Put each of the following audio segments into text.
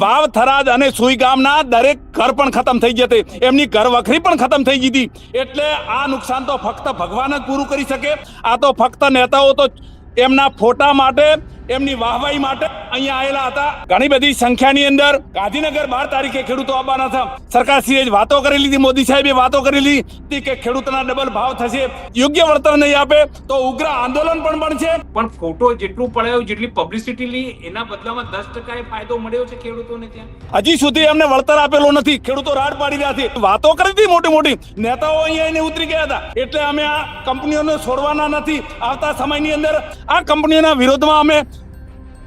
વાવ થરાદ અને સુઈ ગામના દરેક ઘર પણ ખતમ થઈ જતે, એમની ઘર વખરી પણ ખતમ થઈ જતી. એટલે આ નુકસાન તો ફક્ત ભગવાન જ પૂરું કરી શકે. આ તો ફક્ત નેતાઓ તો એમના ફોટા માટે, એમની વાહવાઈ માટે અહીંયા આવેલા હતા. ઘણી બધી સંખ્યાની અંદર ગાંધીનગર 12 તારીખે ખેડૂતો આવવાના હતા. સરકારશ્રીએ વાતો કરેલી હતી, મોદી સાહેબે વાતો કરેલી હતી કે ખેડૂતોના ડબલ ભાવ થશે, યોગ્ય વળતર નહીં આપે તો ઉગ્ર આંદોલન પણ બનશે. પણ ફોટો જેટલું પડાયો, જેટલી પબ્લિસિટી લી, એના બદલામાં 10% ફાયદો મળ્યો છે ખેડૂતોને ત્યાં. હજી સુધી એમને વળતર આપેલો નથી. ખેડૂતો રાડ પાડી રહ્યા છે. વાતો કરી હતી મોટી મોટી, નેતાઓ અહીંયા આવીને ઉતરી ગયા હતા. એટલે અમે આ કંપનીઓને છોડવાના નથી. આવતા સમયની અંદર આ કંપનીઓના વિરોધમાં અમે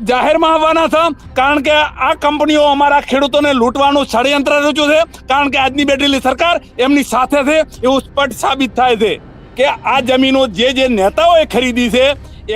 જાહેરમાં આવવાના છે. કારણ કે આ કંપનીઓ અમારા ખેડૂતોને લૂંટવાનું ષડયંત્ર રચ્યું છે. કારણ કે આજની બેઠેલી સરકાર એમની સાથે છે એવું સ્પષ્ટ સાબિત થાય છે કે આ જમીનો જે નેતાઓએ ખરીદી છે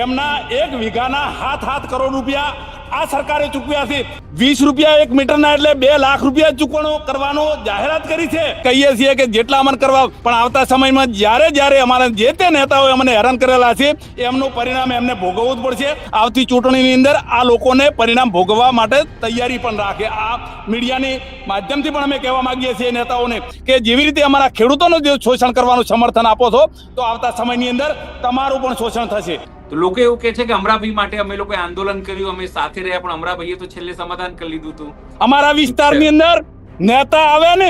એમના 1 વીઘાના 7 કરોડ રૂપિયા આ સરકારે ચૂકવ્યા છે. 20 રૂપિયા 1 મીટરના એટલે 2 લાખ રૂપિયા ચૂકવણો કરવાનો જાહેરાત કરી છે. કહીએ છીએ કે જેટલા અમન કરવા, પણ આવતા સમયમાં જ્યારે અમારા જે તે નેતાઓએ અમને હેરાન કરેલા છે એમનું પરિણામ એમને ભોગવવું જ પડશે. આવતી ચૂંટણીની અંદર આ લોકોને પરિણામ ભોગવવા માટે તૈયારી પણ રાખે. આ મીડિયાની માધ્યમથી પણ અમે કહેવા માંગીએ છીએ નેતાઓને કે જેવી રીતે અમારા ખેડૂતોનું જે શોષણ કરવાનું સમર્થન આપો છો તો આવતા સમયની અંદર તમારું પણ શોષણ થશે. તો લોકો એવું કહે છે કે અમરાભાઈ માટે અમે લોકોએ આંદોલન કર્યું, અમે સાથે રહ્યા, પણ અમરાભાઈએ તો છેલ્લે સમાધાન કરી લીધું હતું. અમારા વિસ્તારની અંદર નેતા આવે ને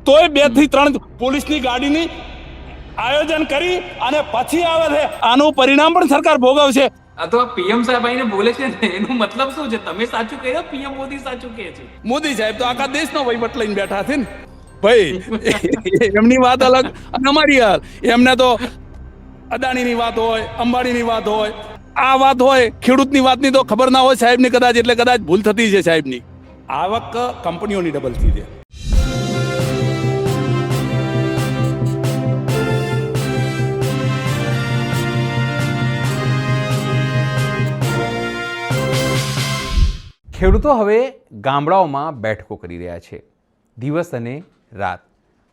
તોય 2 થી 3 પોલીસની ગાડીની આયોજન કરી અને પછી આવે છે. આનું પરિણામ પણ સરકાર ભોગવશે. અથવા પીએમ સાહેબ આઈને બોલે છે ને, એનો મતલબ શું છે? તમે સાચું કહ્યું, પીએમ મોદી સાચું કહે છે? મોદી સાહેબ તો આખા દેશનો વહીવટ લઈને બેઠા છે ને ભાઈ. એમની વાત અલગ અને અમારી હાલ. એમને તો અદાણીની વાત હોય, અંબાણીની વાત હોય, આ વાત હોય, ખેડૂતની વાતની તો ખબર ના હોય સાહેબની કદાચ. એટલે કદાચ ભૂલ થતી છે સાહેબની. આવક કંપનીઓની ડબલ થઈ છે. ખેડૂતો હવે ગામડાઓમાં બેઠકો કરી રહ્યા છે. દિવસ અને રાત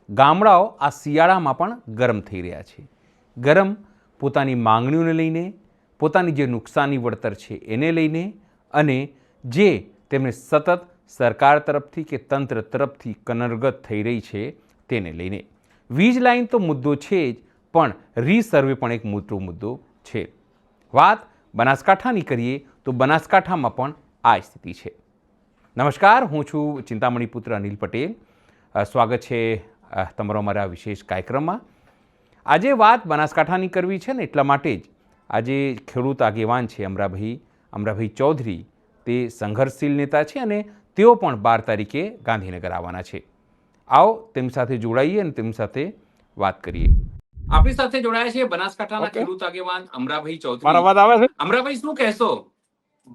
ગામડાઓ આ શિયાળામાં પણ ગરમ થઈ રહ્યા છે. ગરમ પોતાની માંગણીઓને લઈને, પોતાની જે નુકસાની વળતર છે એને લઈને, અને જે તેમને સતત સરકાર તરફથી કે તંત્ર તરફથી કનરગત થઈ રહી છે તેને લઈને. વીજ લાઈન તો મુદ્દો છે જ, પણ રીસર્વે પણ એક મોટો મુદ્દો છે. વાત બનાસકાંઠાની કરીએ તો બનાસકાંઠામાં પણ આ સ્થિતિ છે. નમસ્કાર, હું છું ચિંતામણી પુત્ર અનિલ પટેલ. સ્વાગત છે તમારો અમારા વિશેષ કાર્યક્રમમાં. આજે વાત બનાસકાંઠાની કરવી છે ને એટલા માટે જ આજે ખેડૂત આગેવાન છે અમરાભાઈ ચૌધરી. તે સંઘર્ષશીલ નેતા છે અને તેઓ પણ 12 તારીખે ગાંધીનગર આવવાના છે. આવો તેમની સાથે જોડાઈએ અને તેમની સાથે વાત કરીએ. આપણી સાથે જોડાયા છે બનાસકાંઠાના ખેડૂત આગેવાન અમરાભાઈ ચૌધરી. મારો અવાજ આવે છે? અમરાભાઈ, શું કહેશો?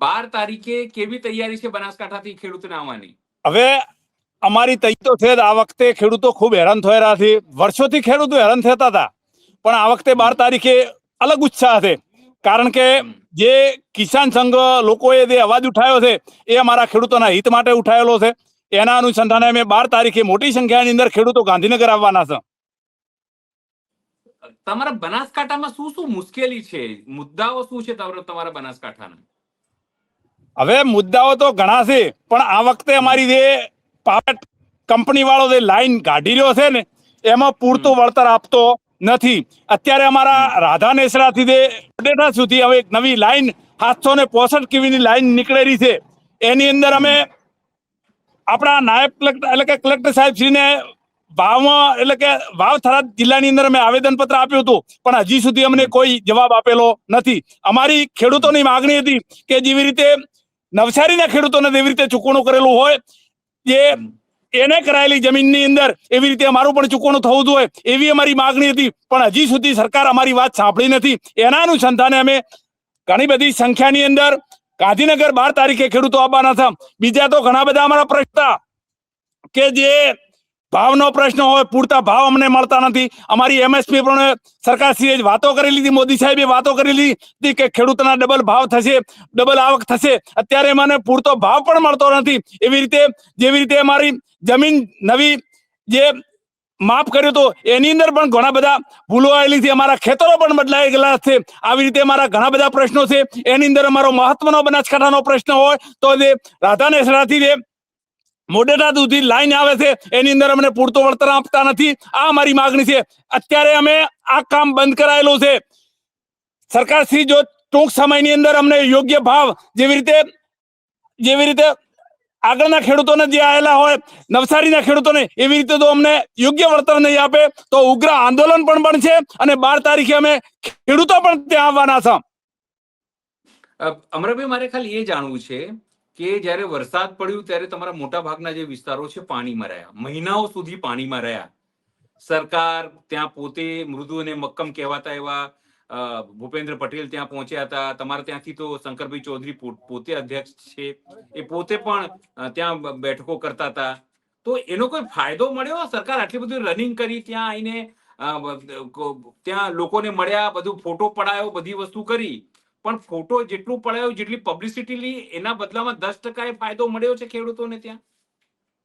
12 તારીખે કેવી તૈયારી છે બનાસકાંઠાથી ખેડૂતોને આવવાની? હવે અમારી તૈયારી તો છે. આ વખતે ખેડૂતો ખૂબ હેરાન થઈ રહ્યા છે. વર્ષોથી ખેડૂતો હેરાન થતા હતા, પણ આ વખતે 12 તારીખે અલગ ઉત્સાહ છે. કારણ કે જે કિસાન સંઘ લોકોએ જે અવાજ ઉઠાવ્યો છે એ અમારા ખેડૂતોના હિત માટે ઉઠાવેલો છે. એના અનુસંધાને અમે 12 તારીખે મોટી સંખ્યાની અંદર ખેડૂતો ગાંધીનગર આવવાના છે. તમારા બનાસકાંઠામાં શું શું મુશ્કેલી છે? મુદ્દાઓ શું છે તમારા બનાસકાંઠાના? હવે મુદ્દાઓ તો ઘણા છે, પણ આ વખતે અમારી જે પાવર કંપની વાળો જે લાઈન કાઢી રહ્યો છે ને એમાં પૂરતું વળતર આપતો નથી. અત્યારે અમારા રાધા નેસરાથી જે અડેઠા સુધી હવે એક નવી લાઈન 765 કેવીની લાઈન નીકળેલી છે. એની અંદર અમે આપણા નાયબ કલેક્ટર એટલે કે કલેક્ટર સાહેબ શ્રીને વાવમાં એટલે કે વાવ થરાદ જિલ્લાની અંદર અમે આવેદનપત્ર આપ્યું હતું, પણ હજી સુધી અમને કોઈ જવાબ આપેલો નથી. અમારી ખેડૂતોની માગણી હતી કે જેવી રીતે નવસારીના ખેડૂતોને જેવી રીતે ચૂકવણું કરેલું હોય, જે એને કરાયેલી જમીનની અંદર એવી રીતે અમારું પણ ચૂકવણું થવું જોઈએ એવી અમારી માગણી હતી. પણ હજી સુધી સરકાર અમારી વાત સાંભળી નથી. એના અનુસંધાને અમે ઘણી બધી સંખ્યાની અંદર ગાંધીનગર 12 તારીખે ખેડૂતો આવવાના હતા. બીજા તો ઘણા બધા અમારા પ્રશ્ન કે જે ભાવનો પ્રશ્ન હોય, પૂરતા ભાવ અમને મળતા નથી. અમારી એમએસપી પણ સરકારશ્રીએ વાતો કરેલી હતી, મોદી સાહેબે વાતો કરેલી હતી કે ખેડૂતોના ડબલ ભાવ થશે, ડબલ આવક થશે. અત્યારે મને પૂરતો ભાવ પણ મળતો નથી. એવી રીતે જેવી રીતે અમારી જમીન નવી જે માફ કર્યું તો એની અંદર પણ ઘણા બધા ભૂલો આવેલી છે. અમારા ખેતરો પણ બદલાઈ ગયેલા છે. આવી રીતે અમારા ઘણા બધા પ્રશ્નો છે. એની અંદર અમારો મહત્વનો બનાસકાંઠાનો પ્રશ્ન હોય તો જે રાધા નેસરાથી જે મોડેરા સુધી લાઈન આવે છે એની અંદર અમને પૂરતો વળતર આપતા નથી. આ અમારી માગણી છે. અત્યારે અમે આ કામ બંધ કરાયેલું છે. સરકાર શ્રી જો ટૂંક સમયની અંદર અમને યોગ્ય ભાવ જેવી રીતે આગળના ખેડૂતોને જે આવેલા હોય નવસારીના ખેડૂતોને એવી રીતે તો અમને યોગ્ય વળતર નહીં આપે તો ઉગ્ર આંદોલન પણ બનશે અને 12 તારીખે અમે ખેડૂતો પણ ત્યાં આવવાના છે. અમરાભાઈ, મારે ખાલી એ જાણવું છે કે જ્યારે વરસાદ પડ્યો ત્યારે તમારા મોટા ભાગના જે વિસ્તારો છે પાણીમાં રહ્યા, મહિનાઓ સુધી પાણીમાં રહ્યા. સરકાર ત્યાં પોતે મૃદુ અને મક્કમ કહેવાતા એવા ભૂપેન્દ્ર પટેલ ત્યાં પહોંચ્યા હતા. તમારે ત્યાંથી તો શંકરભાઈ ચૌધરી પોતે અધ્યક્ષ છે, એ પોતે પણ ત્યાં બેઠકો કરતા હતા. તો એનો કોઈ ફાયદો મળ્યો? સરકાર આટલી બધી રનિંગ કરી, ત્યાં આવીને ત્યાં લોકોને મળ્યા, બધું ફોટો પડાયો, બધી વસ્તુ કરી, પણ ફોટો જેટલું પડાયો, જેટલી પબ્લિસિટી લી, એના બદલામાં 10% ફાયદો મળ્યો છે ખેડૂતોને ત્યાં?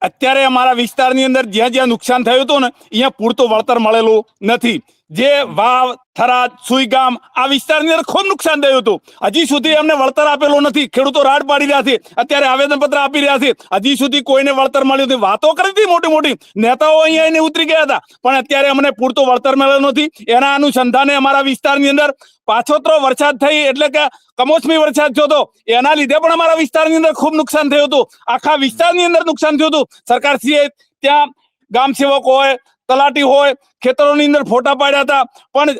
અત્યારે અમારા વિસ્તારની અંદર જ્યાં જ્યાં નુકસાન થયું હતું ને અહીંયા પૂરતું વળતર મળેલું નથી. જે વાવ, થરાદ, સુઈગામ આ વિસ્તારની અંદર ખૂબ નુકસાન થયું હતું. હજી સુધી એમને વળતર આપેલું નથી. ખેડૂતો રાડ પાડી રહ્યા છે. અત્યારે આવેદનપત્ર આપી રહ્યા છે. હજી સુધી કોઈને વળતર મળ્યું નથી. વાતો કરી હતી મોટી મોટી, નેતાઓ અહીંયા આવીને ઉતરી ગયા હતા, પણ અત્યારે અમને પૂરતું વળતર મળેલું નથી. એના અનુસંધાને અમારા વિસ્તારની અંદર પાછોતરો વરસાદ થઈ એટલે કે કમોસમી વરસાદ થયો હતો. એના લીધે પણ અમારા વિસ્તારની અંદર ખૂબ નુકસાન થયું હતું. આખા વિસ્તારની અંદર નુકસાન થયું હતું. સરકારશ્રીએ ત્યાં ગામ સેવક હોય, તલાટી હોય, ખેતરોની અંદર ફોટા પાડ્યા હતા, પણ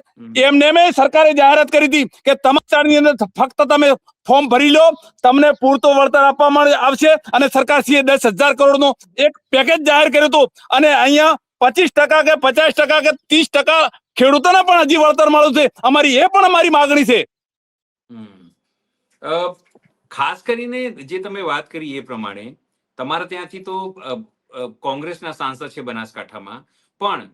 એમને સરકારે જાહેરાત કરી હતી કે તમારી અંદર ફક્ત તમે ફોર્મ ભરી લો, તમને પૂરતો વળતર આપવામાં આવશે. અને સરકારશ્રીએ 10,000 કરોડનું એક પેકેજ જાહેર કર્યું હતું. અને અહીંયા 25% કે 50% કે 30% ખેડૂતોને પણ હજી વળતર મળ્યું છે. અમારી એ પણ અમારી માગણી છે. ખાસ કરીને જે તમે વાત કરી એ પ્રમાણે તમારા ત્યાંથી તો કોંગ્રેસના સાંસદ છે બનાસકાંઠામાં, પણ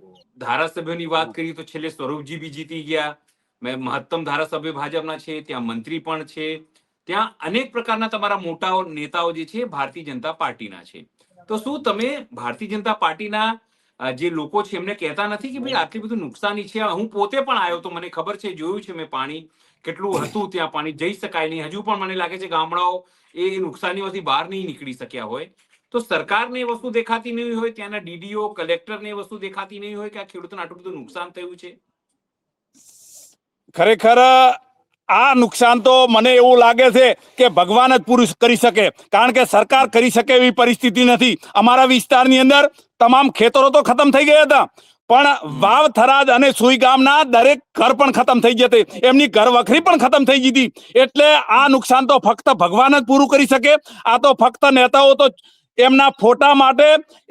ધારાસભ્યોની વાત કરીએ તો છેલ્લે સ્વરૂપજી બી જીતી ગયા. મહત્તમ ધારાસભ્ય ભાજપના છે, ત્યાં મંત્રી પણ છે, ત્યાં અનેક પ્રકારના તમારા મોટા નેતાઓ જે છે ભારતીય જનતા પાર્ટીના છે. તો શું તમે ભારતીય જનતા પાર્ટીના જે લોકો છે એમને કહેતા નથી કે ભાઈ આટલી બધું નુકસાની છે? હું પોતે પણ આવ્યો તો મને ખબર છે, જોયું છે મેં પાણી કેટલું હતું ત્યાં. પાણી જઈ શકાય નહીં. હજુ પણ મને લાગે છે ગામડાઓ એ નુકસાનીઓથી બહાર નહીં નીકળી શક્યા હોય. તો સરકારને એ વસ્તુ દેખાતી નહીં હોય, ત્યાંના ડીડીઓ, કલેક્ટરને એ વસ્તુ દેખાતી નહીં હોય કે આ ખેડૂતોને આટલું બધું નુકસાન થયું છે? ખરેખર આ નુકસાન તો મને એવું લાગે છે કે ભગવાન જ પૂરું કરી શકે, કારણ કે સરકાર કરી શકે એવી પરિસ્થિતિ નથી. અમારા વિસ્તારની અંદર તમામ ખેતરો તો ખતમ થઈ ગયા હતા, પણ વાવ, થરાદ અને સુઈગામના દરેક ઘર પણ ખતમ થઈ જતે, એમની ઘર વખરી પણ ખતમ થઈ જતી. એટલે આ નુકસાન તો ફક્ત ભગવાન જ પૂરું કરી શકે. આ તો ફક્ત નેતાઓ તો એમના ફોટા માટે,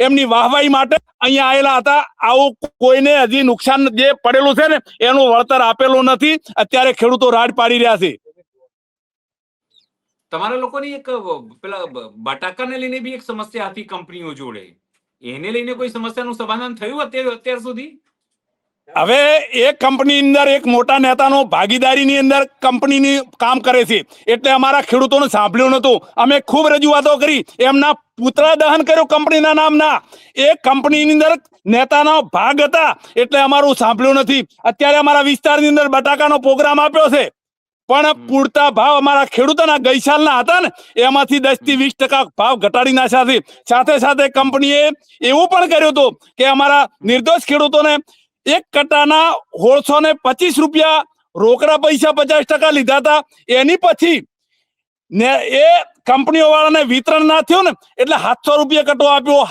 એમની વાહવાઈ માટે અહીંયા આવેલા હતા. આવું કોઈને હજી નુકસાન જે પડેલું છે ને એનું વળતર આપેલું નથી. અત્યારે ખેડૂતો રાડ પાડી રહ્યા છે. તમારા લોકોની એક પેલા બટાકાને લઈને બી એક સમસ્યા હતી કંપનીઓ જોડે, એને લઈને કોઈ સમસ્યાનું સમાધાન થયું અત્યાર સુધી? હવે એક કંપની અંદર એક મોટા નેતાનો ભાગીદારીની અંદર કંપનીની કામ કરે છે, એટલે અમારા ખેડૂતોને સાંભળ્યું નતું. અમે ખૂબ રજૂઆતો કરી, એમના પુતળા દહન કર્યું કંપનીના નામના. એ કંપનીની અંદર નેતાનો ભાગ હતા એટલે અમારું સાંભળ્યું નથી. અત્યારે અમારા વિસ્તારની અંદર બટાકાનો પ્રોગ્રામ આપ્યો છે, પણ પૂરતા ભાવ અમારા ખેડૂતોના ગઈ સાલના હતા ને એમાંથી 10 થી 20% ભાવ ઘટાડી નાખ્યા છે. સાથે સાથે કંપનીએ એવું પણ કર્યું હતું કે અમારા નિર્દોષ ખેડૂતોને 1 કટ્ટાના 125 રૂપિયા રોકડા પૈસા 50% લીધા હતા. એની પછી ને એ કંપનીઓ વાળાને વિતરણ ના થયું ને એટલે 700 રૂપિયા કટો આપ્યો,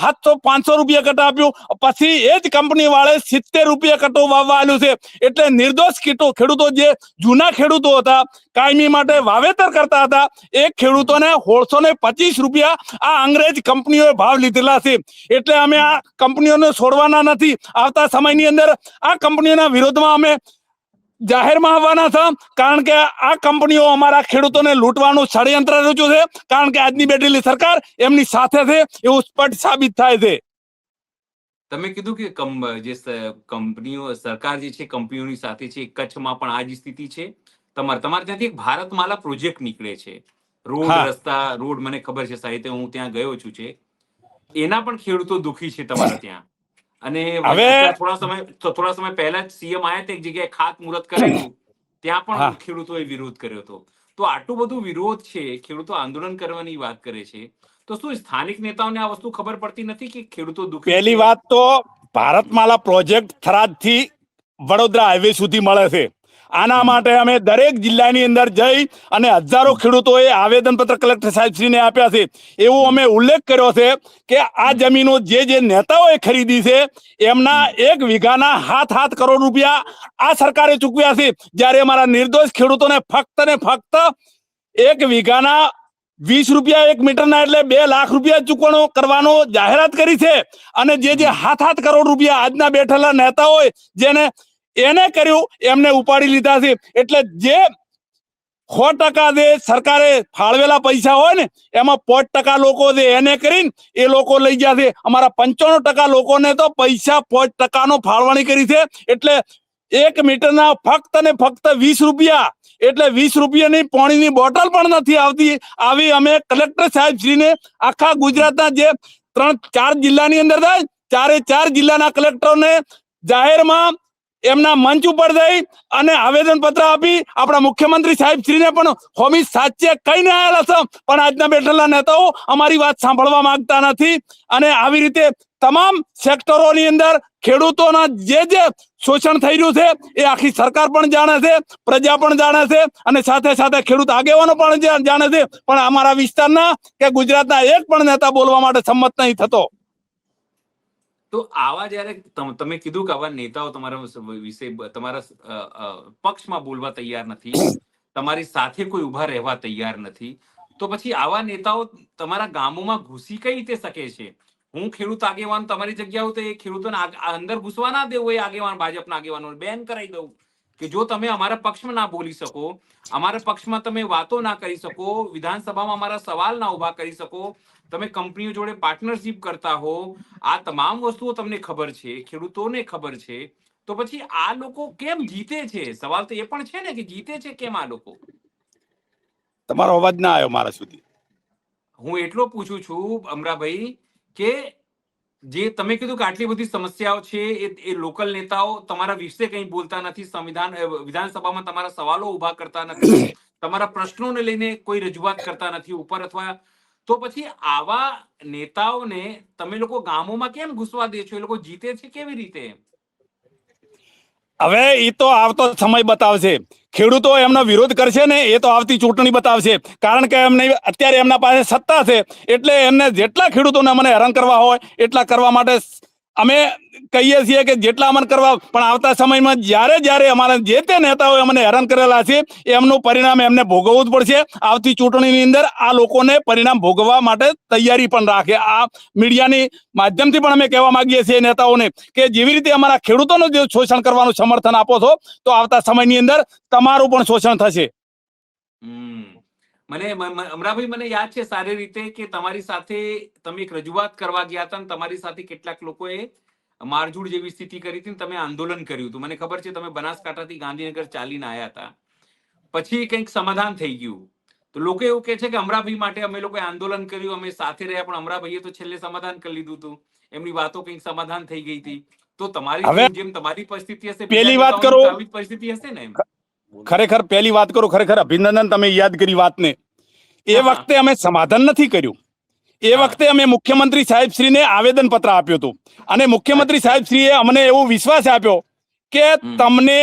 500 રૂપિયા કટો આપ્યો. પછી એ જ કંપની વાળે 70 રૂપિયા કટો વાવવા આવ્યું છે. એટલે નિર્દોષ ખેડૂતો જે જૂના ખેડૂતો હતા, કાયમી માટે વાવેતર કરતા હતા, એ ખેડૂતોને 125 રૂપિયા આ અંગ્રેજ કંપનીઓએ ભાવ લીધેલા છે. એટલે અમે આ કંપનીઓને છોડવાના નથી. આવતા સમયની અંદર આ કંપનીઓના વિરોધમાં અમે જાહેરમાં આવવાના છે, કારણ કે આ કંપનીઓ અમારા ખેડૂતોને લૂંટવાનું ષડયંત્ર રચ્યું છે. કારણ કે આજની બેઠેલી સરકાર એમની સાથે છે એવું સ્પષ્ટ સાબિત થાય છે. તમે કીધું કે જે કંપનીઓ, સરકાર જે છે કંપનીઓની સાથે છે. કચ્છમાં પણ આ જ સ્થિતિ છે. તમારે ત્યાંથી એક ભારતમાલા પ્રોજેક્ટ નીકળે છે, રોડ, રસ્તા, રોડ મને ખબર છે સાહિત્ય, હું ત્યાં ગયો છું છે. એના પણ ખેડૂતો દુખી છે તમારા ત્યાં. અને થોડા સમય પહેલા જ સીએમ આયા એક જગ્યાએ ખાતમુહૂર્ત કરેલું, ત્યાં પણ ખેડૂતોએ વિરોધ કર્યો હતો. તો આટલું બધું વિરોધ છે, ખેડૂતો આંદોલન કરવાની વાત કરે છે, તો શું સ્થાનિક નેતાઓને આ વસ્તુ ખબર પડતી નથી કે ખેડૂતો દુઃખી પહેલી છે? વાત તો ભારતમાલા પ્રોજેક્ટ થરાદથી વડોદરા હાઈવે સુધી મળે છે. આના માટે અમે દરેક જિલ્લાની અંદર જઈ અને હજારો ખેડૂતોએ આવેદનપત્ર કલેક્ટર સાહેબશ્રીને આપ્યા છે. એવું અમે ઉલ્લેખ કર્યો છે કે આ જમીનો જે નેતાઓએ ખરીદી છે એમના 1 વીઘાના 7 કરોડ રૂપિયા આ સરકારે ચૂકવ્યા છે, જ્યારે અમારા નિર્દોષ ખેડૂતોને ફક્ત ને ફક્ત 1 વીઘાના 20 રૂપિયા 1 મીટરના એટલે 2 લાખ રૂપિયા ચૂકવણો કરવાનો જાહેરાત કરી છે. અને જે 7 કરોડ રૂપિયા આજના બેઠેલા નેતાઓએ જેને એને કર્યું એમને ઉપાડી લીધા છે. એટલે જે 100% જે સરકારે ફાળવેલા પૈસા હોય ને એમાં 5% લોકો જે એને કરીને એ લોકો લઈ ગયા છે. અમારા 95% લોકોને તો પૈસા 5% ફાળવણી કરી છે. એટલે 1 મીટરના ફક્ત ને ફક્ત 20 રૂપિયા એટલે 20 રૂપિયાની પાણીની બોટલ પણ નથી આવતી. આવી અમે કલેક્ટર સાહેબશ્રીને આખા ગુજરાતના જે 3-4 જિલ્લાની અંદર થાય 4 જિલ્લાના કલેક્ટરોને જાહેરમાં એમના મંચ ઉપર જઈ અને આવેદનપત્ર આપી આપણા મુખ્યમંત્રી સાહેબશ્રીને પણ હોમી સાચે કહીને આવેલા છે. પણ આજના બેઠેલા નેતાઓ અમારી વાત સાંભળવા માંગતા નથી. અને આવી રીતે તમામ સેક્ટરોની અંદર ખેડૂતોના જે શોષણ થઈ રહ્યું છે એ આખી સરકાર પણ જાણે છે, પ્રજા પણ જાણે છે અને સાથે સાથે ખેડૂત આગેવાનો પણ જાણે છે. પણ અમારા વિસ્તારના કે ગુજરાતના એક પણ નેતા બોલવા માટે સંમત નહીં થતો. તો આવા જ્યારે તમે કીધું કે આવા નેતાઓ તમારા વિશે તમારા પક્ષમાં બોલવા તૈયાર નથી, તમારી સાથે કોઈ ઉભા રહેવા તૈયાર નથી, તો પછી આવા નેતાઓ તમારા ગામોમાં ઘૂસી કઈ રીતે શકે છે? હું ખેડૂત આગેવાન તમારી જગ્યા હોય તો એ ખેડૂતોને અંદર ઘૂસવા ના દેવું, એ આગેવાન ભાજપના આગેવાનોને બેન કરાવી દઉં કે જો તમે અમારા પક્ષમાં ના બોલી શકો, અમારા પક્ષમાં તમે વાતો ના કરી શકો, વિધાનસભામાં અમારા સવાલ ના ઉભા કરી શકો, તમે કંપનીઓ જોડે પાર્ટનરશિપ કરતા હો, આ તમામ વસ્તુઓ તમને ખબર છે, ખેડૂતોને ખબર છે, તો પછી આ લોકો કેમ જીતે છે? સવાલ તો એ પણ છે ને કે જીતે છે કેમ આ લોકો? તમારો અવાજ ના આવ્યો મારા સુધી. હું એટલો પૂછું છું અમરાભાઈ કે જે તમે કીધું કે આટલી બધી સમસ્યાઓ છે, એ લોકલ નેતાઓ તમારા વિશે કંઈ બોલતા નથી, વિધાનસભામાં તમારા સવાલો ઉભા કરતા નથી, તમારા પ્રશ્નોને લઈને કોઈ રજૂઆત કરતા નથી ઉપર, અથવા તો પછી આવા નેતાઓને તમે લોકો ગામોમાં કેમ ઘૂસવા દે છો? એ લોકો જીતે છે કેવી રીતે? હવે એ તો આવતો સમય બતાવશે. ખેડૂતો એમનો વિરોધ કરશે ને એ તો આવતી ચૂંટણી બતાવશે. કારણ કે એમને અત્યારે એમના પાસે સત્તા છે એટલે એમને જેટલા ખેડૂતોને અમને હેરાન કરવા હોય એટલા કરવા માટે અમે કહીએ છીએ કે જેટલા અમને કરવા. પણ આવતા સમયમાં જ્યારે અમારા જે તે નેતાઓએ અમને હેરાન કરેલા છે એમનું પરિણામ એમને ભોગવવું જ પડશે. આવતી ચૂંટણીની અંદર આ લોકોને પરિણામ ભોગવવા માટે તૈયારી પણ રાખે. આ મીડિયાની માધ્યમથી પણ અમે કહેવા માંગીએ છીએ નેતાઓને કે જેવી રીતે અમારા ખેડૂતોનું જે શોષણ કરવાનું સમર્થન આપો છો તો આવતા સમયની અંદર તમારું પણ શોષણ થશે. અમરાભાઈ, મને યાદ છે સારી રીતે કે તમારી સાથે તમે એક રજૂઆત કરવા ગયા હતા, તમારી સાથે કેટલાક લોકોએ મારઝૂડ જેવી સ્થિતિ કરી હતી, તમે આંદોલન કર્યું હતું. મને ખબર છે તમે બનાસકાંઠાથી ગાંધીનગર ચાલીને આવ્યા હતા, પછી કંઈક સમાધાન થઈ ગયું. તો લોકો એવું કે છે કે અમરાભાઈ માટે અમે લોકોએ આંદોલન કર્યું, અમે સાથે રહ્યા, પણ અમરાભાઈએ તો છેલ્લે સમાધાન કરી લીધું હતું, એમની વાતો કંઈક સમાધાન થઈ ગઈ હતી. તો તમારી જેમ તમારી પરિસ્થિતિ હશે, પહેલી વાત કરો, આવી પરિસ્થિતિ હશે ને? ખરેખર પહેલી વાત કરું, ખરેખર અભિનંદન, તમે યાદ કરી વાતને. એ વખતે અમે સમાધાન નથી કર્યું. એ વખતે અમે મુખ્યમંત્રી સાહેબશ્રીને આવેદન પત્ર આપ્યું હતું અને મુખ્યમંત્રી સાહેબશ્રીએ અમને એવો વિશ્વાસ આપ્યો કે તમને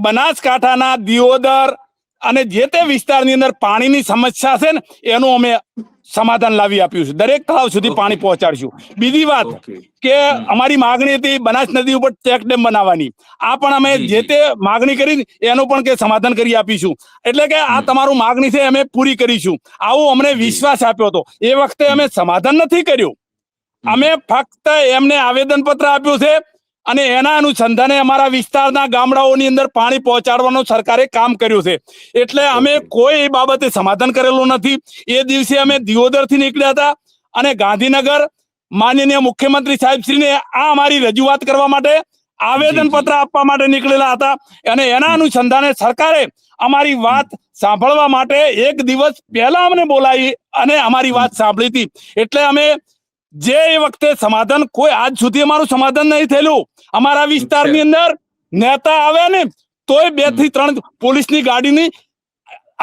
બનાસકાંઠાના દિયોદર અને જે તે વિસ્તારની અંદર પાણીની સમસ્યા છે ને એનું અમે સમાધાન લાવી આપ્યું છે. દરેક તળાવ સુધી પાણી પહોંચાડશું. બીજી વાત કે અમારી માગણી હતી બનાસ નદી ઉપર ચેક ડેમ બનાવવાની. આ પણ અમે જે તે માગણી કરી એનું પણ કે સમાધાન કરી આપીશું. એટલે કે આ તમારું માગણી છે અમે પૂરી કરીશું, આવો અમને વિશ્વાસ આપ્યો હતો. એ વખતે અમે સમાધાન નથી કર્યું, અમે ફક્ત એમને આવેદન પત્ર આપ્યું છે અને એના અનુસંધાને અમારા વિસ્તારના ગામડાઓની અંદર પાણી પહોંચાડવાનું સરકારે કામ કર્યું છે. એટલે અમે કોઈ એ બાબતે સમાધાન કરેલું નથી. એ દિવસે અમે દિયોદરથી નીકળ્યા હતા અને ગાંધીનગર માનનીય મુખ્યમંત્રી સાહેબશ્રીને આ અમારી રજૂઆત કરવા માટે આવેદન પત્ર આપવા માટે નીકળેલા હતા અને એના અનુસંધાને સરકારે અમારી વાત સાંભળવા માટે એક દિવસ પહેલા અમને બોલાવી અને અમારી વાત સાંભળી હતી. એટલે અમે જે એ વખતે સમાધાન કોઈ આજ સુધી અમારું સમાધાન નહીં થયેલું. અમારા વિસ્તારની અંદર નેતા આવ્યા ને તોય 2 થી 3 પોલીસની ગાડીની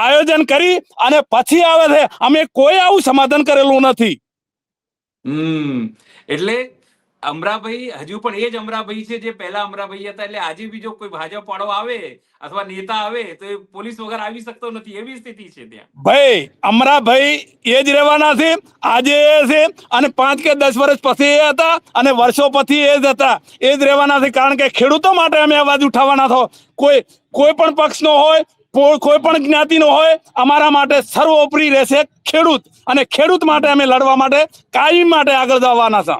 આયોજન કરી અને પછી આવે છે. અમે કોઈ આવું સમાધાન કરેલું નથી. એટલે અમરાભાઈ હજુ પણ એ જ અમરાભાઈ છે જે પહેલા અમરાભાઈ હતા. એટલે આજે બીજો કોઈ ભાજપ વાળો આવે અથવા નેતા આવે તો એ પોલીસ વગર આવી શકતો નથી, એવી સ્થિતિ છે ત્યાં. ભાઈ અમરાભાઈ એ જ રહેવાના છે, આજે એ છે અને 5 કે 10 વર્ષ પછી એ હતા અને વર્ષો પછી એ જ હતા, એ જ રહેવાના છે. કારણ કે ખેડૂતો માટે અમે અવાજ ઉઠાવવાના છો. કોઈ પણ પક્ષનો હોય, કોઈ પણ જ્ઞાતિનો હોય, અમારા માટે સર્વોપરી રહેશે ખેડૂત, અને ખેડૂત માટે અમે લડવા માટે કાયમ માટે આગળ જવાના છે.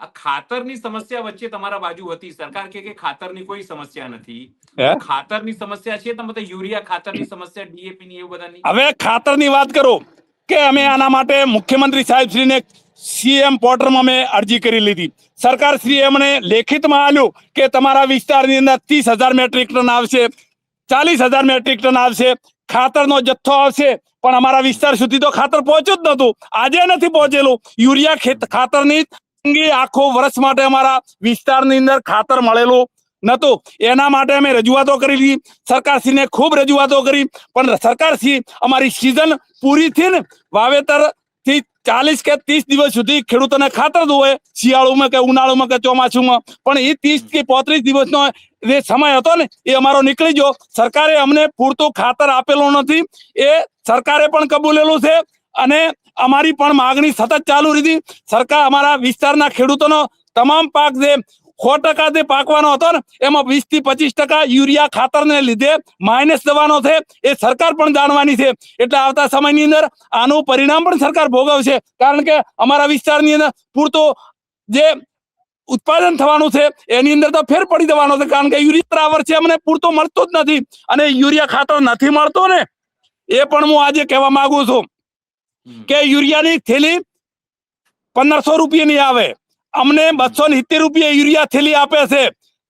આ ખાતરની સમસ્યા વચ્ચે તમારા બાજુ હતી, સરકાર કે ખાતરની કોઈ સમસ્યા નથી. હે? ખાતરની સમસ્યા છે તો મતલબ યુરિયા ખાતરની સમસ્યા, ડીએપી ની એવું બધાની. હવે ખાતરની વાત કરો કે અમે આના માટે મુખ્યમંત્રી સાહેબ શ્રીને સીએમ પોર્ટલમાં અમે અરજી કરી લીધી. સરકાર શ્રી અમને લેખિતમાં આલ્યું કે તમારા વિસ્તારની અંદર 30,000 મેટ્રિક ટન આવશે, 40,000 મેટ્રિક ટન આવશે, ખાતરનો જથ્થો આવશે. પણ અમારા વિસ્તાર સુધી તો ખાતર પહોંચ્યું જ નતું, આજે નથી પહોંચેલું. યુરિયા ખાતરની આખો વર્ષ માટે અમારા વિસ્તારની અંદર ખાતર મળેલું નતું. એના માટે અમે રજૂઆતો કરી, સરકારશ્રીને ખૂબ રજૂઆતો કરી, પણ સરકારશ્રી અમારી સિઝન પૂરી થી ને વાવેતર થી 40 કે 30 દિવસ સુધી ખેડૂતોને ખાતર દોવે, શિયાળુમાં કે ઉનાળુમાં કે ચોમાસુમાં. પણ એ 30 કે 35 દિવસનો જે સમય હતો ને એ અમારો નીકળી ગયો. સરકારે અમને પૂરતું ખાતર આપેલું નથી, એ સરકારે પણ કબૂલેલું છે અને અમારી પણ માગણી સતત ચાલુ રહી. સરકાર અમારા વિસ્તારના ખેડૂતોનો તમામ પાક જે 100% જે પાકવાનો હતો ને એમાં 20 થી 25% યુરિયા ખાતરને લીધે માઇનસ જવાનો છે, એ સરકાર પણ જાણવાની છે. એટલે આવતા સમયની અંદર આનું પરિણામ પણ સરકાર ભોગવશે. કારણ કે અમારા વિસ્તારની અંદર પૂરતું જે ઉત્પાદન થવાનું છે એની અંદર તો ફેર પડી જવાનો છે. કારણ કે યુરિયા આ વર્ષે અમને પૂરતો મળતો જ નથી, અને યુરિયા ખાતર નથી મળતો ને એ પણ હું આજે કહેવા માંગુ છું કે યુરિયાની થેલી 1500 રૂપિયાની આવે, અમને 270 રૂપિયા યુરિયા થેલી આપે છે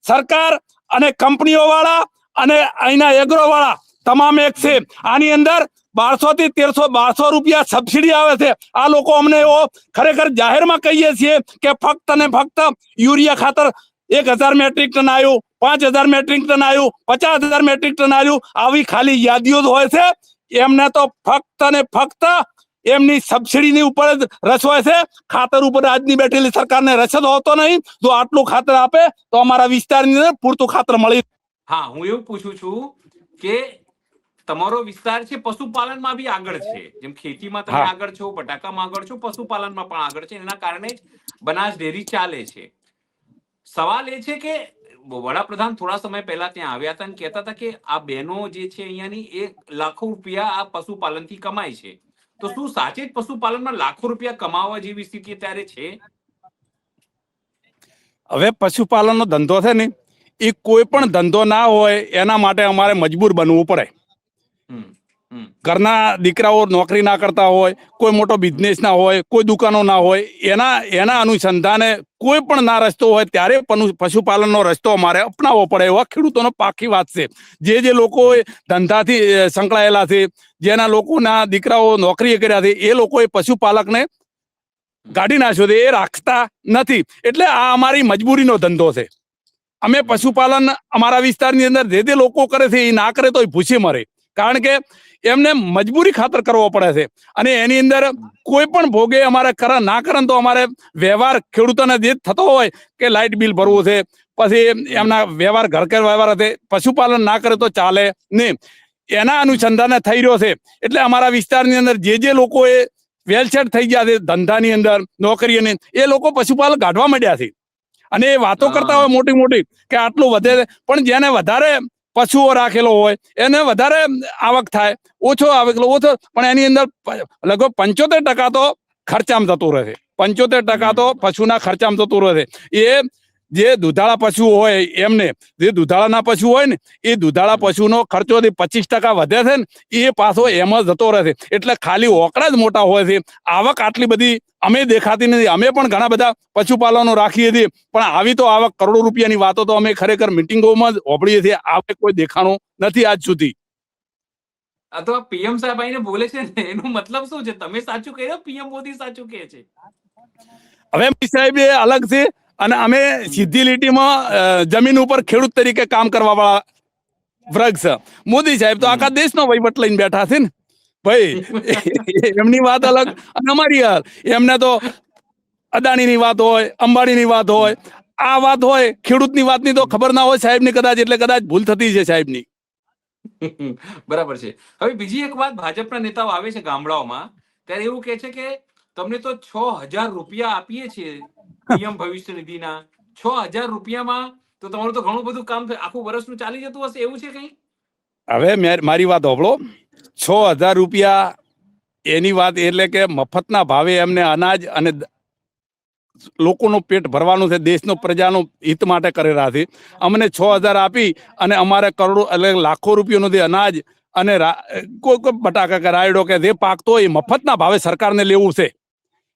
સરકાર. અને કંપનીઓ વાળા અને અહીંના એગ્રો વાળા તમામ એક છે. આની અંદર 1200 થી 1300 રૂપિયા સબસિડી આવે છે. આ લોકો અમને એવો ખરેખર જાહેરમાં કહીએ છીએ કે ફક્ત ને ફક્ત યુરિયા ખાતર 1000 મેટ્રિક ટન આવ્યું, 5000 મેટ્રિક ટન આવ્યું, 50,000 મેટ્રિક ટન આવ્યું, આવી ખાલી યાદીઓ જ હોય છે. એમને તો ફક્ત ને ફક્ત એમની સબસિડીની ઉપર જ રસ હોય છે, ખાતર ઉપર આજની બેઠેલી સરકારને રસ જ હોતો નહીં. જો આટલું ખાતર આપે તો અમારા વિસ્તારની અંદર પૂરતું ખાતર મળી. હા, હું એવું પૂછું છું કે તમારો વિસ્તાર છે પશુપાલનમાં બી આગળ છે, જેમ ખેતીમાં તમે આગળ છો, બટાકામાં આગળ છો, પશુપાલનમાં પણ આગળ છે. એના કારણે જ બનાસ ડેરી ચાલે છે. સવાલ એ છે કે વડાપ્રધાન થોડા સમય પહેલા ત્યાં આવ્યા હતા અને કહેતા હતા કે આ બહેનો જે છે અહીંયાની એ લાખો રૂપિયા આ પશુપાલનથી કમાય છે. તો શું સાચે જ પશુપાલનમાં લાખો રૂપિયા કમાવા જેવી સ્થિતિ અત્યારે છે? હવે પશુપાલનનો ધંધો છે ને એ કોઈ પણ ધંધો ના હોય એના માટે અમારે મજબૂર બનવું પડે. ઘરના દીકરાઓ નોકરી ના કરતા હોય, કોઈ મોટો બિઝનેસ ના હોય, કોઈ દુકાનો ના હોય, એના અનુસંધાને કોઈ પણ ના રસ્તો હોય ત્યારે પશુપાલનનો રસ્તો અમારે અપનાવવો પડે. એવા ખેડૂતોનો પાકી વાત છે. જે લોકો ધંધાથી સંકળાયેલા છે, જેના લોકોના દીકરાઓ નોકરી કર્યા છે, એ લોકોએ પશુપાલકને કાઢી નાખ્યો છે, એ રાખતા નથી. એટલે આ અમારી મજબૂરીનો ધંધો છે. અમે પશુપાલન અમારા વિસ્તારની અંદર જે લોકો કરે છે એ ના કરે તો એ ભૂસી મરે. કારણ કે એમને મજબૂરી ખાતર કરવો પડે છે. અને એની અંદર કોઈ પણ ભોગે અમારે ના કરે તો અમારે વ્યવહાર ખેડૂતોને જે થતો હોય કે લાઇટ બિલ ભરવું છે, પછી એમના વ્યવહાર ઘર વ્યવહાર છે, પશુપાલન ના કરે તો ચાલે નહીં. એના અનુસંધાને થઈ રહ્યો છે. એટલે અમારા વિસ્તારની અંદર જે લોકોએ વેલસેટ થઈ ગયા છે ધંધાની અંદર, નોકરીની, એ લોકો પશુપાલન કાઢવા માંડ્યા છે. અને એ વાતો કરતા હોય મોટી મોટી કે આટલું વધે, પણ જેને વધારે પશુઓ રાખેલો હોય એને વધારે આવક થાય, ઓછો આવેલો ઓછો, પણ એની અંદર લગભગ 75% તો ખર્ચામાં જતું રહે છે. 75% તો પશુના ખર્ચામાં જતું રહે છે. એ જે દુધાળા પશુ હોય એમને, જે દુધાળાના પશુ હોય ને એ દુધાળા પશુનો ખર્ચો 25% વધે છે ને એ પાછો એમાં જતો રહે છે. એટલે ખાલી ઓકડા જ મોટા હોય છે, આવક આટલી બધી અમે દેખાતી નથી. અમે પણ ઘણા બધા પશુપાલનો રાખીએ છીએ, પણ આવી તો આવક કરોડો રૂપિયાની વાતો તો અમે ખરેખર મિટિંગોમાં જ હોભળીએ છીએ. આવક કોઈ દેખાણું નથી આજ સુધી. અથવા પીએમ સાહેબ આઈને બોલે છે ને એનો મતલબ શું છે? તમે સાચું કહો, પીએમ મોદી સાચું કહે છે? હવે સાહેબ એ અલગ છે અને અમે સીધી લીટીમાં જમીન ઉપર ખેડૂત તરીકે કામ કરવા વાળા વર્ગ છે. મોદી સાહેબ તો આખા દેશનો વહીવટ લઈને બેઠા છે ને. ભાઈ એમની વાત અલગ અને અમારી અલગ. એમને તો અદાણીની વાત હોય, અંબાણીની વાત હોય, આ વાત હોય, ખેડૂતની વાતની તો ખબર ના હોય સાહેબની કદાચ, એટલે કદાચ ભૂલ થતી છે સાહેબની. બરાબર છે. હવે બીજી એક વાત, ભાજપના નેતાઓ આવે છે ગામડાઓમાં ત્યારે એવું કહે છે કે તમને તો 6,000 રૂપિયા આપીએ છીએ પીએમ ભવિષ્ય નિધિના, 6,000 રૂપિયામાં તો તમારું તો ઘણું બધું કામ આખું વર્ષનું ચાલી જતું હશે, એવું છે કઈ? હવે મારી વાત સાંભળો. 6,000 રૂપિયા એની વાત એટલે કે મફતના ભાવે એમને અનાજ અને લોકોનું પેટ ભરવાનું છે, દેશનો પ્રજાનું હિત માટે કરેલા છે. અમને 6,000 આપી અને અમારે કરોડો એટલે લાખો રૂપિયાનું જે અનાજ અને કોઈ બટાકા કે રાયડો કે જે પાકતો હોય એ મફતના ભાવે સરકારને લેવું છે.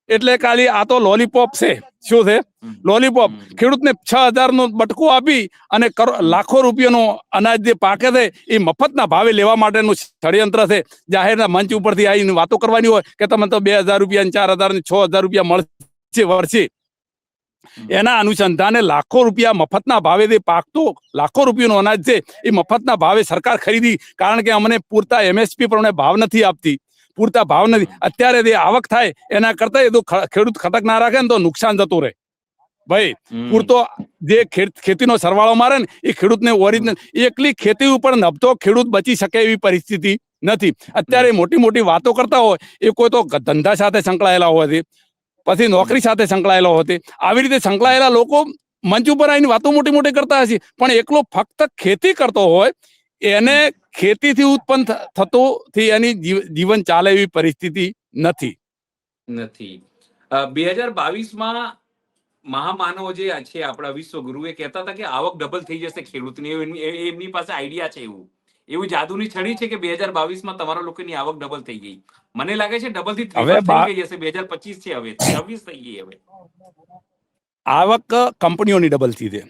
એટલે ખાલી આ તો લોલીપોપ છે. શું છે? લોલીપોપ. ખેડૂતને 6,000 નું બટકું આપી અને લાખો રૂપિયાનું અનાજ જે પાકે છે એ મફતના ભાવે લેવા માટેનું ષડયંત્ર છે. જાહેરના મંચ ઉપરથી આવીને વાતો કરવાની હોય કે તમે તો 2,000 રૂપિયા, 4,000 ને 6,000 રૂપિયા મળશે વર્ષે. એના અનુસંધાને લાખો રૂપિયા મફતના ભાવે જે પાકતો લાખો રૂપિયાનું અનાજ છે એ મફતના ભાવે સરકાર ખરીદી. કારણ કે અમને પૂરતા MSP પ્રમાણે ભાવ નથી આપતી, પૂરતા ભાવ નથી. અત્યારે જે આવક થાય એના કરતા એ તો ખેડૂત ખટક ના રાખે ને તો નુકસાન જતું રહે. ભાઈ પૂરતો જે ખેતીનો સરવાળો મારે ને એ ખેડૂતને ઓરિજિનલ એકલી ખેતી ઉપર નભતો ખેડૂત બચી શકે એવી પરિસ્થિતિ નથી. અત્યારે મોટી મોટી વાતો કરતા હોય એ કોઈ તો ધંધા સાથે સંકળાયેલા હોય, પછી નોકરી સાથે સંકળાયેલા હોય. આવી રીતે સંકળાયેલા લોકો મંચ ઉપર આવીને વાતો મોટી મોટી કરતા હશે, પણ એકલો ફક્ત ખેતી કરતો હોય એને ખેતીથી ઉત્પન્ન થતું એની જીવન ચાલે એવી પરિસ્થિતિ નથી. 2022માં મહામાનવ જે છે આપણા વિશ્વગુરુ એ કહેતા હતા કે આવક ડબલ થઈ જશે ખેડૂતની, એમની પાસે આઈડિયા છે. એવું જાદુની છડી છે કે 2022માં તમારા લોકોની આવક ડબલ થઈ ગઈ. મને લાગે છે ડબલ થી ટ્રિપલ થઈ ગઈ હશે. 2025 છે, હવે 26 થઈ ગઈ. હવે આવક કંપનીઓની ડબલ થઈ છે.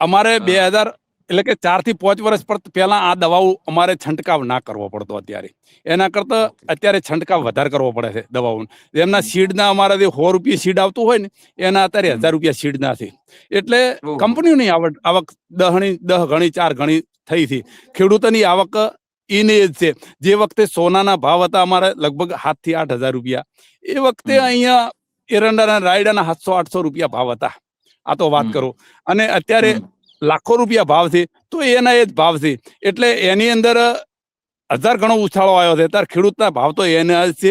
અમારે 2000 એટલે કે 4 થી 5 વર્ષ પહેલા આ દવાઓ અમારે છંટકાવ ના કરવો પડતો. અત્યારે એના કરતા અત્યારે છંટકાવ વધારે કરવો પડે છે દવાઓનો. એમના સીડના અમારા જે 100 રૂપિયા સીડ આવતું હોય ને એના અત્યારે 1,000 રૂપિયા સીડના છે. એટલે કંપનીઓની આવક 10 ગણી 4 ગણી થઈ હતી. ખેડૂતોની આવક એની જ છે. જે વખતે સોનાના ભાવ હતા અમારે લગભગ 7,000 થી 8,000 રૂપિયા, એ વખતે અહીંયા એરંડાના રાયડાના 700-800 રૂપિયા ભાવ હતા. આ તો વાત કરો. અને અત્યારે લાખો રૂપિયા ભાવ છે તો એના એ જ ભાવ છે. એટલે એની અંદર 1000 ગણો ઉછાળો આવ્યો છે. અત્યારે ખેડૂતના ભાવ તો એના જ છે.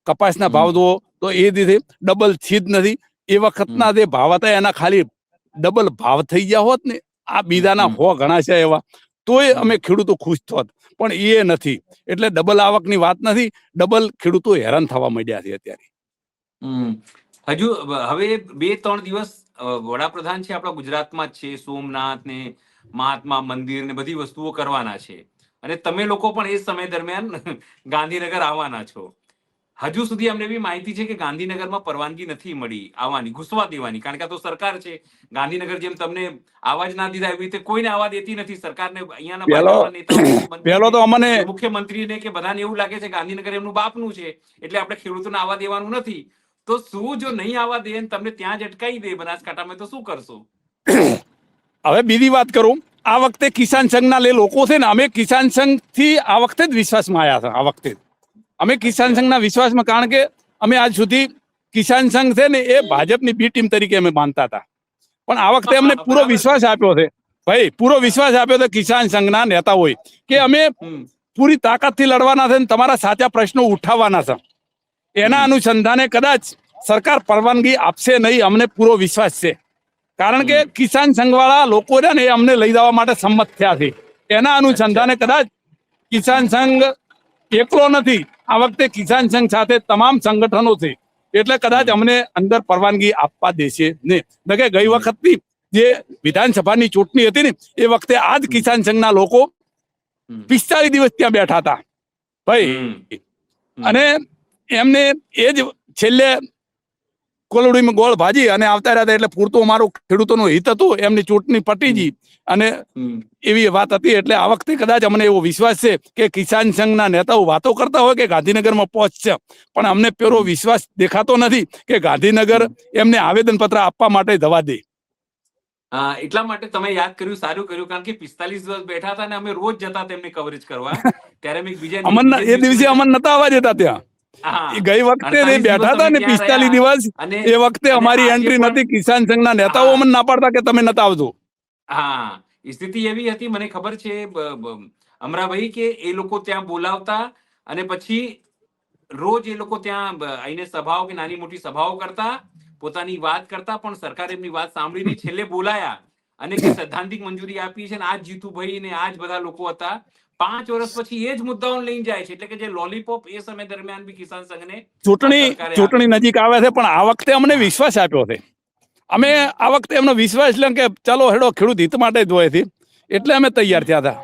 કપાસના ભાવ જુઓ તો એ રીતે ડબલ થી જ નથી. એ વખતના જે ભાવ હતા એના ખાલી ડબલ ભાવ થઈ ગયા હોત ને, આ બીજાના 100 ગણા છે એવા, તોય અમે ખેડૂતો ખુશ થોત. પણ એ નથી. એટલે ડબલ આવકની વાત નથી, ડબલ ખેડૂતો હેરાન થવા માંડ્યા છે અત્યારે. હજુ હવે 2-3 દિવસ વડાપ્રધાન છે આપણા ગુજરાતમાં જ છે. સોમનાથ ને મહાત્મા મંદિર ને બધી વસ્તુઓ કરવાના છે, અને તમે લોકો પણ એ સમય દરમિયાન ગાંધીનગર આવવાના છો. હજુ સુધી અમને એવી માહિતી છે કે ગાંધીનગરમાં પરવાનગી નથી મળી આવવાની, ઘૂસવા દેવાની, કારણ કે આ તો સરકાર છે. ગાંધીનગર જેમ તમને આવાજ ના દીધા એવી રીતે કોઈને આવવા દેતી નથી સરકારને. અહીંયાના મુખ્યમંત્રીને કે બધાને એવું લાગે છે ગાંધીનગર એમનું બાપનું છે, એટલે આપણે ખેડૂતોને આવવા દેવાનું નથી. તો શું જો નહીં આવવા દે તમને ત્યાં જ અટકાઈ દે બનાસકાંઠામાં, તો શું કરશો? હવે બીજી વાત કરું. આ વખતે કિસાન સંઘના લોકો છે ને, અમે કિસાન સંઘ થી આ વખતે જ વિશ્વાસમાં આવ્યા હતા. આ વખતે અમે કિસાન સંઘના વિશ્વાસમાં, કારણ કે અમે આજ સુધી કિસાન સંઘ છે ને એ ભાજપની બી ટીમ તરીકે અમે માનતા હતા. પણ આ વખતે અમને પૂરો વિશ્વાસ આપ્યો છે. ભાઈ પૂરો વિશ્વાસ આપ્યો છે કિસાન સંઘના નેતાઓએ કે અમે પૂરી તાકાતથી લડવાના છે, તમારા સાચા પ્રશ્નો ઉઠાવવાના છે. એના અનુસંધાને કદાચ સરકાર પરવાનગી આપશે નહીં, અમને પૂરો વિશ્વાસ છે. કારણ કે કિસાન સંઘવાળા લોકો છે ને એ અમને લઈ જવા માટે સંમત થયા છે. એના અનુસંધાને કદાચ કિસાન સંઘ એકલો નથી, આ વખતે કિસાન સંઘ સાથે તમામ સંગઠનો છે. એટલે કદાચ અમને અંદર પરવાનગી આપવા દેશે નહીં. કે ગઈ વખતની જે વિધાનસભાની ચૂંટણી હતી ને એ વખતે આ જ કિસાન સંઘના લોકો 45 દિવસ ત્યાં બેઠા હતા ભાઈ. અને એમને એ જ છેલ્લે કોલડીમાં ગોળ ભાજી અને આવતા રહ્યા, એટલે પૂરતું અમારું ખેડૂતોનું હિત હતું. એમની ચૂંટણી પટી ગઈ અને એવી વાત હતી. એટલે આ વખતે કદાચ અમને એવો વિશ્વાસ છે કે કિસાન સંઘના નેતાઓ વાતો કરતા હોય કે ગાંધીનગરમાં પહોંચશે, પણ અમને પેલો વિશ્વાસ દેખાતો નથી કે ગાંધીનગર એમને આવેદન પત્ર આપવા માટે જવા દે. એટલા માટે તમે યાદ કર્યું, સારું કર્યું, કારણ કે 45 દિવસ બેઠા હતા ને અમે રોજ જતા તેમને કવરેજ કરવા. ત્યારે અમે એ દિવસે અમન નતા આવવા દેતા ત્યાં. હા, એ ગઈ વખતે 48 બેઠા દિવસ હતા અમે ને ત્યાં 45 રહ્યા. દિવસ, અને એ વખતે અને અમારી આજે એન્ટ્રી પણ- નથી. કિસાન સંઘના નેતાઓ હા. અમને ના પાડતા કે તમે નતા આવજો. હા, સ્થિતિ એવી હતી, મને ખબર છે અમરાભાઈ, કે એ લોકો ત્યાં બોલાવતા અને પછી રોજ એ લોકો ત્યાં આવીને સભાઓ કે નાની મોટી સભાઓ કરતા, પોતાની વાત કરતા, પણ સરકારે એમની વાત સાંભળી નહીં. છેલ્લે બોલાયા અને કે સૈદ્ધાંતિક મંજૂરી આપી છે, ને આ જ જીતુભાઈ ને આ જ બધા લોકો હતા. 5 વર્ષ પછી એ જ મુદ્દાઓને લઈને જાય છે. એટલે કે જે લોલીપોપ એ સમય દરમિયાન બી કિસાન સંઘને આ સરકારે ચૂંટણી આપી. નજીક આવે છે, પણ આ વખતે અમને વિશ્વાસ આપ્યો છે. અમે આ વખતે એમનો વિશ્વાસ એટલે કે ચાલો હેડો, ખેડૂત હિત માટે જ હોય છે, એટલે અમે તૈયાર થયા હતા.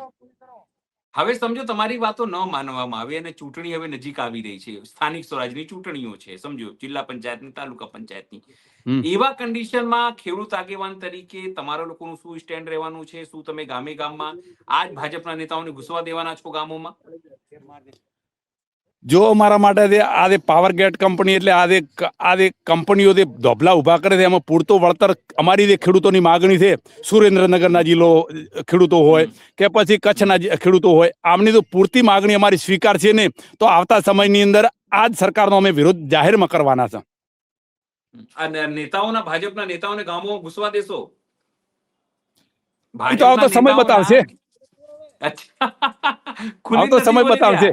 હવે સમજો તમારી વાતો ન માનવામાં આવે અને ચૂંટણી હવે નજીક આવી રહી છે, સ્થાનિક સ્વરાજની ચૂંટણીઓ છે, સમજો જિલ્લા પંચાયતની, તાલુકા પંચાયતની. એવા કન્ડિશનમાં ખેડૂત આગેવાન તરીકે તમારા લોકોનું શું સ્ટેન્ડ રહેવાનું છે? શું તમે ગામે ગામમાં આજ ભાજપના નેતાઓને ઘૂસવા દેવાના છો ગામોમાં? જો અમારા માટે આ પાવર ગેટ કંપની એટલે આ કંપનીઓ જે ધોબલા ઉભા કરે છે, એમાં પૂરતું વળતર અમારી જે ખેડૂતોની માગણી છે, સુરેન્દ્રનગરના જિલ્લો ખેડૂતો હોય કે પછી કચ્છના ખેડૂતો હોય, આમની તો પૂરતી માગણી અમારી સ્વીકાર છે ને, તો આવતા સમયની અંદર આ જ સરકારનો અમે વિરોધ જાહેરમાં કરવાના છે. અને નેતાઓના, ભાજપના નેતાઓને ગામોમાં ઘૂસવા દેશો? એ તો આવતો સમય બતાવશે. અચ્છા, આવતો સમય બતાવશે.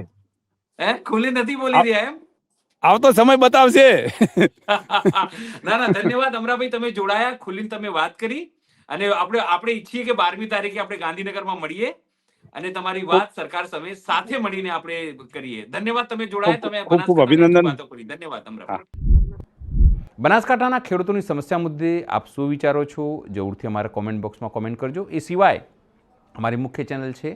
ખુલ્લી નથી બોલી રહ્યા એમ? આવતો સમય બતાવશે. ના, ધન્યવાદ અમરાભાઈ, તમે જોડાયા, ખુલ્લીને તમે વાત કરી. અને આપણે ઈચ્છીએ કે 12મી તારીખે આપણે ગાંધીનગરમાં મળીએ અને તમારી વાત સરકાર સામે સાથે મળીને આપણે કરીએ. ધન્યવાદ, તમે જોડાયા, તમે ખૂબ બનાસકાંઠાની અભિનંદન. વાતો કરી. ધન્યવાદ અમરાભાઈ. બનાસકાંઠાના ખેડૂતોની સમસ્યા મુદ્દે આપ શું વિચારો છો? જરૂરથી અમારા કોમેન્ટ બોક્સમાં કોમેન્ટ કરજો. એ સિવાય અમારી મુખ્ય ચેનલ છે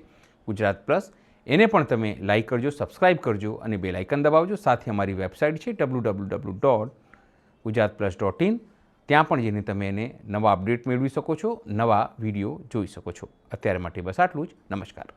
ગુજરાત પ્લસ, એને પણ તમે લાઈક કરજો, સબસ્ક્રાઈબ કરજો અને બેલ આઇકન દબાવજો. સાથે અમારી વેબસાઇટ છે www.gujaratplus.in, ત્યાં પણ જઈને તમે એને નવા અપડેટ મેળવી શકો છો, નવા વિડીયો જોઈ શકો છો. અત્યારે માટે બસ આટલું જ. નમસ્કાર.